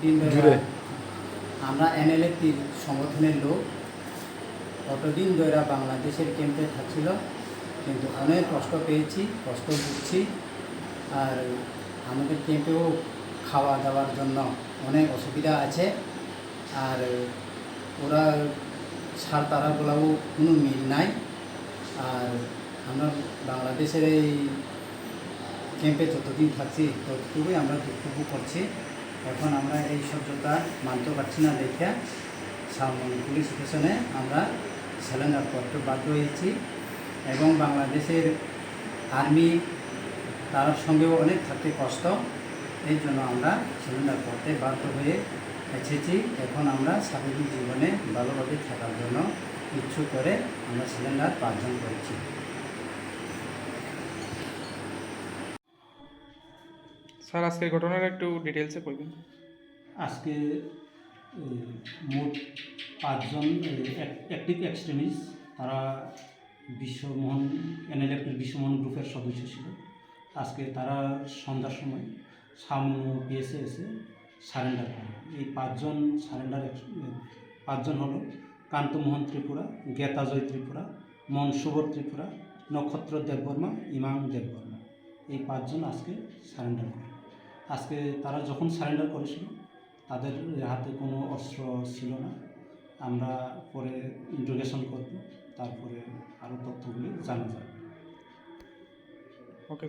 দিন ধরে আমরা NLA সংগঠনের লোক কতদিন ধরে বাংলাদেশের ক্যাম্পে থাকছিল, কিন্তু অনেক কষ্ট পেয়েছি, কষ্ট ভুগছি। আর আমাদের ক্যাম্পেও খাওয়া দাওয়ার জন্য অনেক অসুবিধা আছে। আর ওরা সার তারাগুলাও কোনো মিল নাই। আর আমরা বাংলাদেশের এই ক্যাম্পে যতদিন থাকছি ততটুকুই আমরা দুঃখ করছি। এখন আমরা এই সহ্যতা মানতে পারছি না দেখে পুলিশ স্টেশনে আমরা স্যালেন্ডার করতে বাধ্য হয়েছি। এবং বাংলাদেশের আর্মি তার সঙ্গেও অনেক থাকতে কষ্ট, এই জন্য আমরা স্যালেন্ডার করতে বাধ্য হয়ে এসেছি। এখন আমরা স্বাভাবিক জীবনে ভালোভাবে থাকার জন্য ইচ্ছুক করে আমরা স্যালেন্ডার 5 জন করেছি। স্যার, আজকের ঘটনার একটু ডিটেলসে বলবেন। আজকে মোট 5 জন অ্যাক্টিভ এক্সট্রিমিস্ট, তারা বিশ্বমোহন NLA বিশ্বমোহন গ্রুপের সদস্য ছিল। আজকে তারা সন্ধ্যার সময় সামনে পিএসে এসে সারেন্ডার করে। এই 5 জন হলো কান্তমোহন ত্রিপুরা, জ্ঞাতাজয় ত্রিপুরা, মনসুবর ত্রিপুরা, নক্ষত্র দেববর্মা, ইমাম দেববর্মা। এই 5 জন আজকে সারেন্ডার করে। আজকে তারা যখন সারেন্ডার করেছিল তাদের হাতে কোনো অস্ত্র ছিল না। আমরা পরে ইন্টারোগেশন করব, তারপরে আরও তথ্যগুলি জানা যাবে। ওকে।